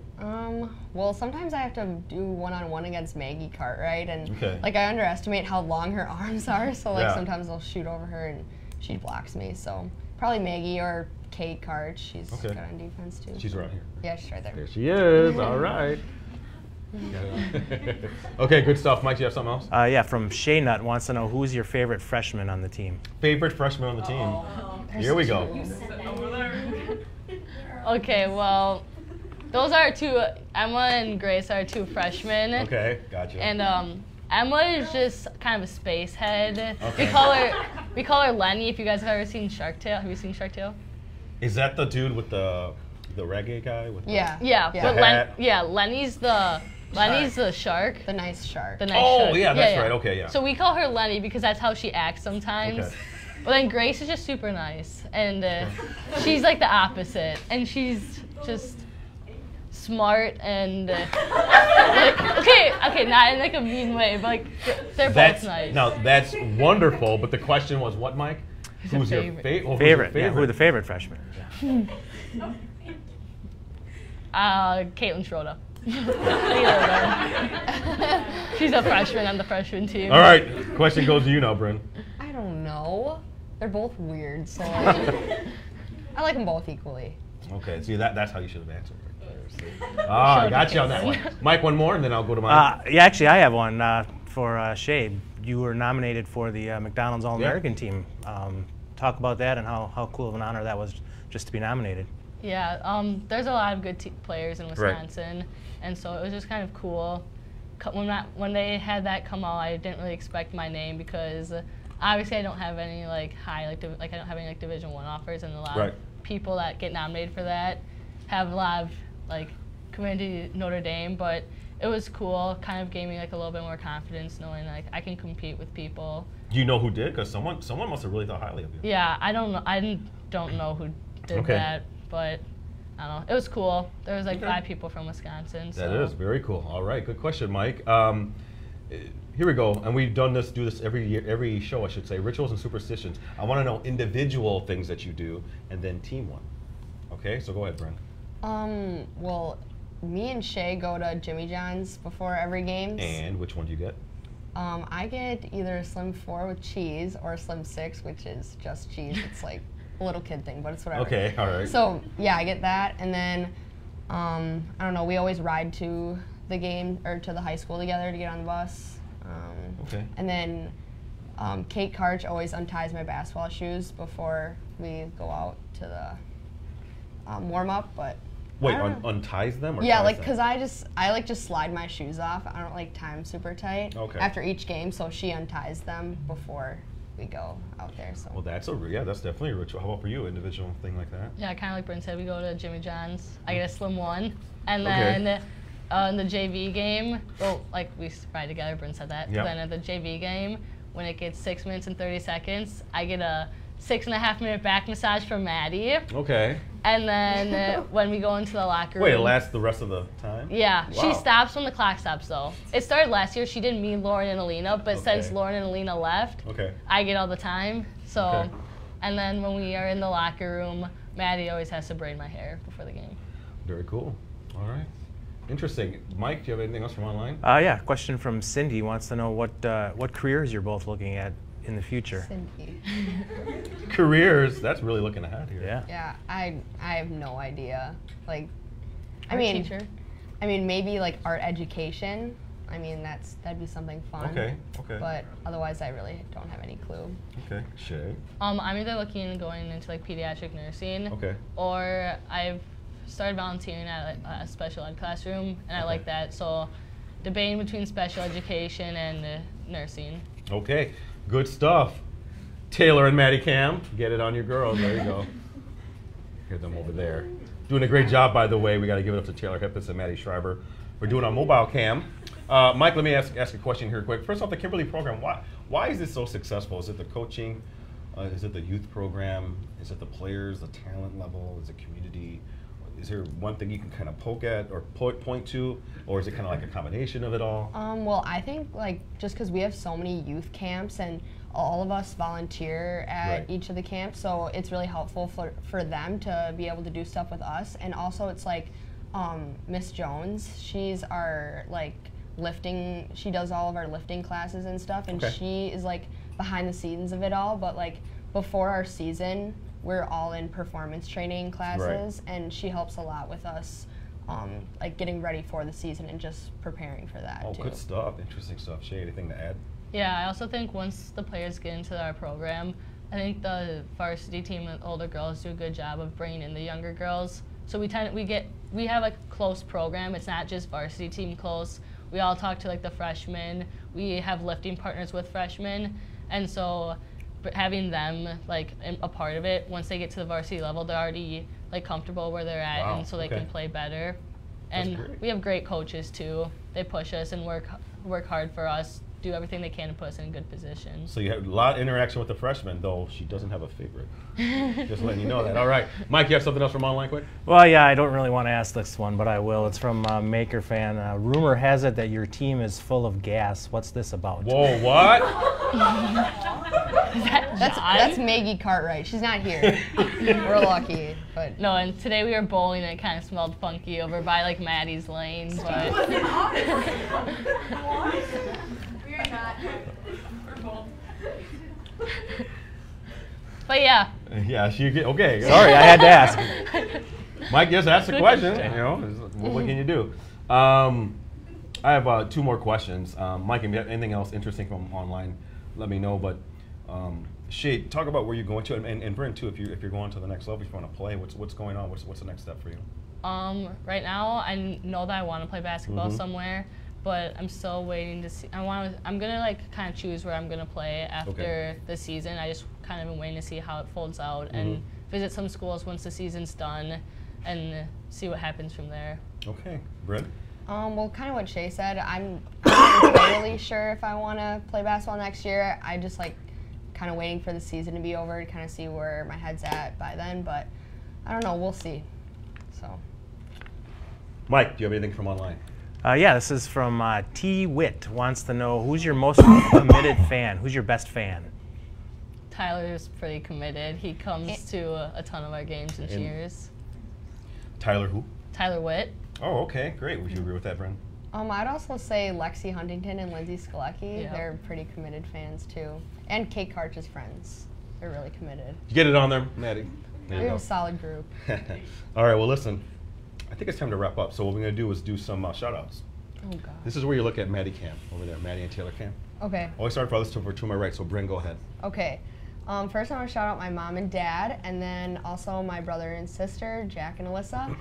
Speaker 2: Well, sometimes I have to do one-on-one against Maggie Cartwright, and
Speaker 1: Okay.
Speaker 2: like I underestimate how long her arms are. So like
Speaker 1: Yeah.
Speaker 2: sometimes I'll shoot over her and she blocks me. So probably Maggie or Kate Cart. She's
Speaker 1: Okay.
Speaker 2: good on defense too.
Speaker 1: She's right here.
Speaker 2: Yeah, she's right there.
Speaker 1: There she is. All right. Okay, good stuff. Mike, do you have something else?
Speaker 4: Yeah, from Shea Nut wants to know, who's your favorite freshman on the team?
Speaker 1: Favorite freshman on the team? Here we go.
Speaker 3: Okay, well, those are two. Emma and Grace are two freshmen.
Speaker 1: Okay, gotcha.
Speaker 3: And Emma is just kind of a space head.
Speaker 1: Okay.
Speaker 3: We call her Lenny. If you guys have ever seen Shark Tale, have you seen Shark Tale?
Speaker 1: Is that the dude with the reggae guy? With the-
Speaker 2: Yeah.
Speaker 3: Yeah,
Speaker 2: Yeah.
Speaker 3: but
Speaker 1: The hat.
Speaker 3: Lenny's the shark.
Speaker 2: The nice shark.
Speaker 3: The nice
Speaker 1: Oh,
Speaker 3: shark.
Speaker 1: yeah, that's right. Okay, yeah.
Speaker 3: So we call her Lenny because that's how she acts sometimes.
Speaker 1: Okay.
Speaker 3: But then Grace is just super nice, and she's like the opposite, and she's just smart and like okay, not in like a mean way, but like they're both nice.
Speaker 1: Now that's wonderful, but the question was what, Mike? Who's your
Speaker 3: favorite?
Speaker 1: favorite?
Speaker 4: Yeah, who are the favorite freshmen? Yeah.
Speaker 3: Caitlin Schroeder. She's a freshman on the freshman team.
Speaker 1: All right, question goes to you now, Bryn.
Speaker 2: I don't know. They're both weird, so like, I like them both equally.
Speaker 1: Okay, see that's how you should have answered. Ah, I got you on that one. Mike, one more, and then I'll go to mine.
Speaker 4: Yeah, actually, I have one for Shea. You were nominated for the McDonald's All-American team. Talk about that and how cool of an honor that was just to be nominated.
Speaker 3: Yeah, there's a lot of good players in Wisconsin, and so it was just kind of cool. When they had that come out, I didn't really expect my name because obviously I don't have any like I don't have any like Division I offers, and a lot of people that get nominated for that have a lot of like community Notre Dame, but it was cool. Kind of gave me like a little bit more confidence knowing like I can compete with people.
Speaker 1: Do you know who did? Because someone must have really thought highly of you.
Speaker 3: Yeah, I don't know. I don't know who did that, but I don't know. It was cool. There was like 5 people from Wisconsin. So.
Speaker 1: That is very cool. All right, good question, Mike. Here we go, and we've do this every year, every show, I should say. Rituals and superstitions. I want to know individual things that you do, and then team one. Okay, so go ahead, Bryn.
Speaker 2: Well, me and Shea go to Jimmy John's before every game.
Speaker 1: And which one do you get?
Speaker 2: I get either a Slim 4 with cheese or a Slim 6, which is just cheese. It's like a little kid thing, but it's whatever.
Speaker 1: Okay, all right.
Speaker 2: So, yeah, I get that. And then, I don't know, we always ride to the game, or to the high school together to get on the bus.
Speaker 1: Okay.
Speaker 2: And then Kate Karch always unties my basketball shoes before we go out to the warm-up, but
Speaker 1: Wait,
Speaker 2: I don't know.
Speaker 1: unties them? Or
Speaker 2: Yeah,
Speaker 1: ties
Speaker 2: like,
Speaker 1: them?
Speaker 2: because I like just slide my shoes off. I don't like tie them super tight after each game, so she unties them before we go out there. So.
Speaker 1: Well, that's definitely a ritual. How about for you, individual thing like that?
Speaker 3: Yeah, kind of like Bryn said, we go to Jimmy John's. I get a Slim 1, and then in the JV game, well, like we ride together, Bryn said that.
Speaker 1: Yep.
Speaker 3: Then at the JV game, when it gets 6 minutes and 30 seconds, I get a 6.5-minute back massage from Maddie.
Speaker 1: Okay.
Speaker 3: And then when we go into the locker room.
Speaker 1: Wait, it lasts the rest of the time?
Speaker 3: Yeah,
Speaker 1: Wow.
Speaker 3: she stops when the clock stops though. It started last year. She did me, Lauren, and Alina, but since Lauren and Alina left, I get all the time. So, and then when we are in the locker room, Maddie always has to braid my hair before the game.
Speaker 1: Very cool. All right. Interesting. Mike, do you have anything else from online?
Speaker 4: Yeah, question from Cindy wants to know what careers you're both looking at in the future.
Speaker 2: Cindy.
Speaker 1: Careers, that's really looking ahead here.
Speaker 4: Yeah.
Speaker 2: Yeah, I have no idea. Like,
Speaker 3: Art teacher.
Speaker 2: I mean, maybe like art education. I mean, that'd be something fun.
Speaker 1: Okay.
Speaker 2: But otherwise, I really don't have any clue.
Speaker 1: Okay, Shea.
Speaker 3: I'm either looking at going into like pediatric nursing,
Speaker 1: Okay.
Speaker 3: or I've started volunteering at a special ed classroom, and I like that. So debating between special education and nursing.
Speaker 1: Okay, good stuff. Taylor and Maddie Cam, get it on your girls. There you go. Hear them over there. Doing a great job, by the way. We got to give it up to Taylor Hippis and Maddie Schreiber. We're doing our mobile cam. Mike, let me ask a question here quick. First off, the Kimberly program, why is this so successful? Is it the coaching? Is it the youth program? Is it the players, the talent level? Is it community? Is there one thing you can kind of poke at or point to? Or is it kind of like a combination of it all?
Speaker 2: Well, I think like just because we have so many youth camps and all of us volunteer at each of the camps, so it's really helpful for them to be able to do stuff with us. And also it's like Miss Jones, she's our like lifting, she does all of our lifting classes and stuff, and she is like behind the scenes of it all. But like before our season, we're all in performance training classes, and she helps a lot with us like getting ready for the season and just preparing for that too.
Speaker 1: Good stuff. Interesting stuff. Shea, anything to add?
Speaker 3: Yeah, I also think once the players get into our program, I think the varsity team and older girls do a good job of bringing in the younger girls. So we have like a close program. It's not just varsity team close. We all talk to like the freshmen. We have lifting partners with freshmen, and so having them like a part of it, once they get to the varsity level, they're already like comfortable where they're at, and so they can play better. And we have great coaches too. They push us and work hard for us, do everything they can to put us in a good position.
Speaker 1: So you have a lot of interaction with the freshman, though she doesn't have a favorite. Just letting you know that. All right. Mike, you have something else from online quick?
Speaker 4: Well, yeah, I don't really want to ask this one, but I will. It's from Maker Fan. Rumor has it that your team is full of gas. What's this about?
Speaker 1: Whoa, what?
Speaker 2: That's Maggie Cartwright. She's not here. We're lucky, but
Speaker 3: no. And today we were bowling, and it kind of smelled funky over by like Maddie's lane. But but yeah.
Speaker 1: Yeah, she get okay.
Speaker 4: Sorry, I had to ask.
Speaker 1: Mike just asked a question. You know, what can you do? I have 2 more questions. Mike, if you have anything else interesting from online, let me know. But Shea, talk about where you're going to, and Bryn too. If you're going to the next level, if you want to play, what's going on? What's the next step for you?
Speaker 3: Right now, I know that I want to play basketball somewhere, but I'm still waiting to see. I'm gonna like kind of choose where I'm gonna play after the season. I just kind of been waiting to see how it folds out and visit some schools once the season's done, and see what happens from there.
Speaker 1: Okay, Bryn.
Speaker 2: Well, kind of what Shea said. I'm not entirely sure if I want to play basketball next year. I just like kind of waiting for the season to be over to kind of see where my head's at by then. But I don't know. We'll see. So.
Speaker 1: Mike, do you have anything from online?
Speaker 4: Yeah, this is from T. Witt. Wants to know who's your most committed fan. Who's your best fan?
Speaker 3: Tyler's pretty committed. He comes to a ton of our games and cheers.
Speaker 1: Tyler who?
Speaker 3: Tyler Witt.
Speaker 1: Oh, okay, great. Would you agree with that, Bryn?
Speaker 2: I'd also say Lexi Huntington and Lindsay Skolecki.
Speaker 3: Yeah.
Speaker 2: They're pretty committed fans too. And Kate Karch's friends. They're really committed.
Speaker 1: You get it on there, Maddie. There
Speaker 2: We
Speaker 1: you
Speaker 2: have
Speaker 1: go.
Speaker 2: a solid group.
Speaker 1: All right, well, listen. I think it's time to wrap up. So what we're going to do is do some shout-outs.
Speaker 2: Oh, God.
Speaker 1: This is where you look at Maddie Cam over there, Maddie and Taylor Cam.
Speaker 2: Okay.
Speaker 1: Always start for others to my right, so Bryn, go ahead.
Speaker 2: Okay. First, I want to shout out my mom and dad, and then also my brother and sister, Jack and Alyssa,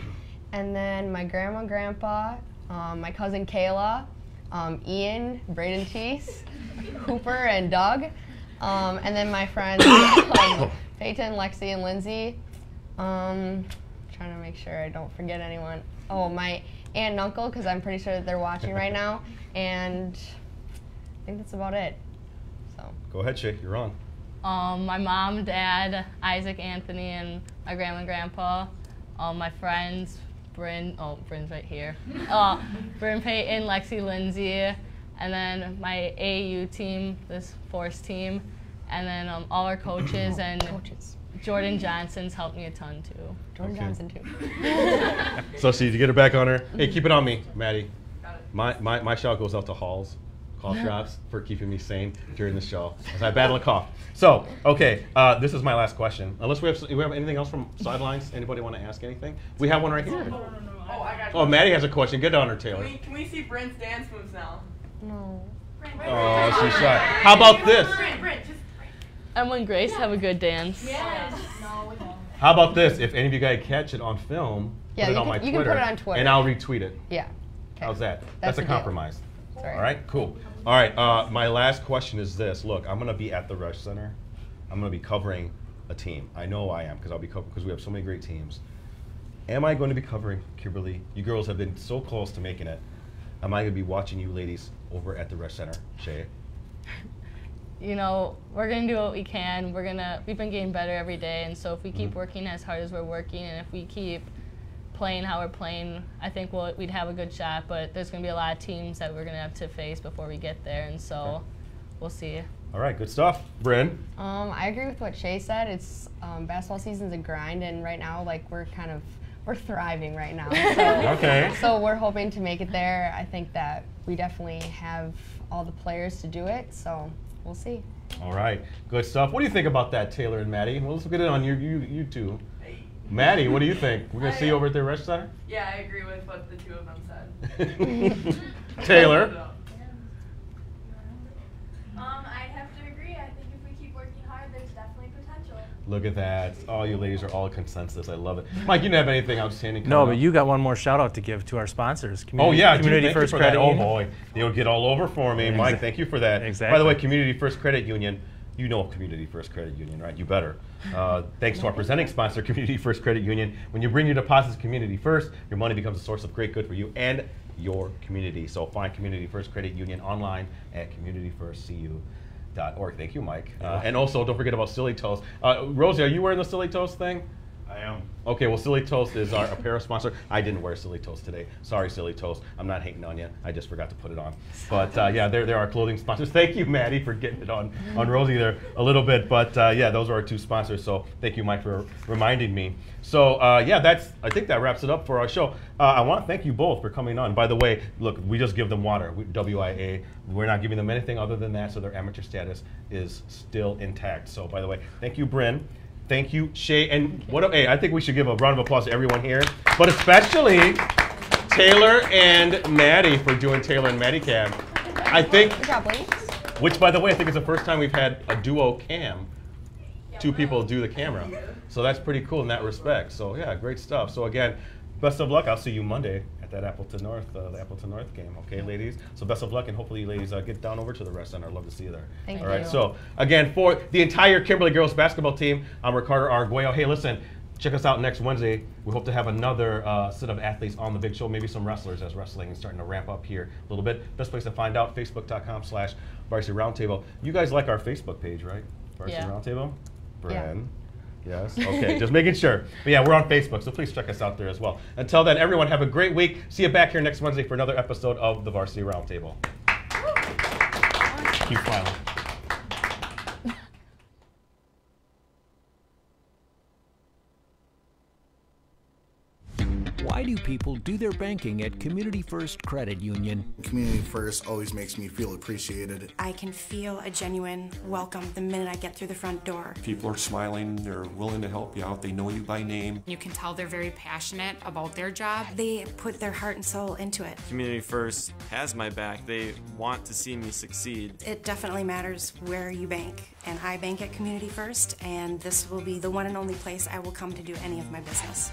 Speaker 2: and then my grandma and grandpa, my cousin Kayla, Ian, Braden Teese, Cooper, and Doug, and then my friends Peyton, Lexi, and Lindsay. Trying to make sure I don't forget anyone. Oh, my aunt and uncle, because I'm pretty sure that they're watching right now, and I think that's about it. So.
Speaker 1: Go ahead, Shea. You're on.
Speaker 3: My mom, dad, Isaac, Anthony, and my grandma and grandpa. My friends, Bryn. Oh, Bryn's right here. Bryn, Peyton, Lexi, Lindsay, and then my AAU team, this Force team, and then all our coaches and Jordan Johnson's helped me a ton too.
Speaker 2: Jordan Johnson too.
Speaker 1: So, see, to get her back on her. Hey, keep it on me, Maddie. My shout goes out to Halls, cough drops, for keeping me sane during the show as I battle a cough. So, okay, this is my last question. Unless we have anything else from sidelines. Anybody want to ask anything? We have one right here.
Speaker 5: Oh, I got
Speaker 1: Oh, Maddie has a question. Get on her, Taylor.
Speaker 5: Can we see Bryn's dance moves now?
Speaker 2: No.
Speaker 1: Oh, she's shy. How about this?
Speaker 3: Emma and Grace have a good dance.
Speaker 5: Yes. No, we won't.
Speaker 1: How about this? If any of you guys catch it on film,
Speaker 2: Yeah,
Speaker 1: put it
Speaker 2: you
Speaker 1: on
Speaker 2: can-
Speaker 1: my
Speaker 2: you can
Speaker 1: Twitter,
Speaker 2: put it on Twitter.
Speaker 1: and I'll retweet it.
Speaker 2: Yeah. Okay.
Speaker 1: How's that?
Speaker 2: That's
Speaker 1: a
Speaker 2: a deal.
Speaker 1: compromise.
Speaker 2: Sorry.
Speaker 1: All right, cool. All right, my last question is this. Look, I'm going to be at the Rush Center. I'm going to be covering a team. I know I am because we have so many great teams. Am I going to be covering Kimberly? You girls have been so close to making it. Am I going to be watching you ladies over at the Rush Center, Shea?
Speaker 3: You know, we're gonna do what we can. We've been getting better every day, and so if we keep working as hard as we're working, and if we keep playing how we're playing, I think we'd have a good shot. But there's gonna be a lot of teams that we're gonna have to face before we get there, and so we'll see.
Speaker 1: All right, good stuff. Bryn?
Speaker 2: I agree with what Shea said. It's basketball season's a grind, and right now, like we're thriving right now. So,
Speaker 1: Okay.
Speaker 2: So we're hoping to make it there. I think that we definitely have all the players to do it. So we'll see.
Speaker 1: All right, good stuff. What do you think about that, Taylor and Maddie? Well, let's get it on you two. Maddie, what do you think? We're gonna see you over at the Rush Center?
Speaker 5: Yeah, I agree with what the two of them said.
Speaker 1: Taylor?
Speaker 5: I'd have to agree. I think if we keep working hard, there's definitely potential.
Speaker 1: Look at that. All you ladies are all consensus. I love it. Mike, you didn't have anything outstanding coming
Speaker 4: No,
Speaker 1: up?
Speaker 4: but you got one more shout out to give to our sponsors.
Speaker 1: Oh yeah,
Speaker 4: Community
Speaker 1: thank you
Speaker 4: First
Speaker 1: for
Speaker 4: Credit
Speaker 1: that. Oh
Speaker 4: Union.
Speaker 1: boy, you'll get all over for me, Mike. Thank you for that.
Speaker 4: Exactly.
Speaker 1: By the way, Community First Credit Union, you know Community First Credit Union, right? You better. Thanks to our presenting sponsor, Community First Credit Union. When you bring your deposits to Community First, your money becomes a source of great good for you and your community. So find Community First Credit Union online at communityfirstcu.org. Thank you, Mike. And also, don't forget about Silly Toast. Rosie, are you wearing the Silly Toast thing?
Speaker 6: I am.
Speaker 1: Okay, well, Silly Toast is our apparel sponsor. I didn't wear Silly Toast today. Sorry, Silly Toast. I'm not hating on you. I just forgot to put it on. But yeah, they're our clothing sponsors. Thank you, Maddie, for getting it on Rosie there a little bit. But yeah, those are our two sponsors. So thank you, Mike, for reminding me. So yeah, I think that wraps it up for our show. I want to thank you both for coming on. By the way, look, we just give them water, WIA. We're not giving them anything other than that, so their amateur status is still intact. So by the way, thank you, Bryn. Thank you, Shea, and hey, I think we should give a round of applause to everyone here, but especially Taylor and Maddie for doing Taylor and Maddie Cam. I think,
Speaker 2: Good job, ladies.
Speaker 1: which by the way, I think it's the first time we've had a duo cam, two people do the camera. So that's pretty cool in that respect. So yeah, great stuff. So again, best of luck. I'll see you Monday at that Appleton North, the Appleton North game. Okay, ladies. So best of luck, and hopefully, ladies, get down over to the Rush Center. I'd love to see you there.
Speaker 2: Thank
Speaker 1: All right.
Speaker 2: you.
Speaker 1: So again, for the entire Kimberly girls basketball team, I'm Ricardo Arguello. Hey, listen. Check us out next Wednesday. We hope to have another set of athletes on the big show, maybe some wrestlers, as wrestling is starting to ramp up here a little bit. Best place to find out, facebook.com/Varsity Roundtable. You guys like our Facebook page, right? Varsity Roundtable? Bryn? Yes? Okay, just making sure. But yeah, we're on Facebook, so please check us out there as well. Until then, everyone, have a great week. See you back here next Wednesday for another episode of the Varsity Roundtable. Keep smiling.
Speaker 7: Why do people do their banking at Community First Credit Union?
Speaker 8: Community First always makes me feel appreciated.
Speaker 9: I can feel a genuine welcome the minute I get through the front door.
Speaker 10: People are smiling, they're willing to help you out, they know you by name.
Speaker 11: You can tell they're very passionate about their job.
Speaker 9: They put their heart and soul into it.
Speaker 12: Community First has my back. They want to see me succeed.
Speaker 9: It definitely matters where you bank, and I bank at Community First, and this will be the one and only place I will come to do any of my business.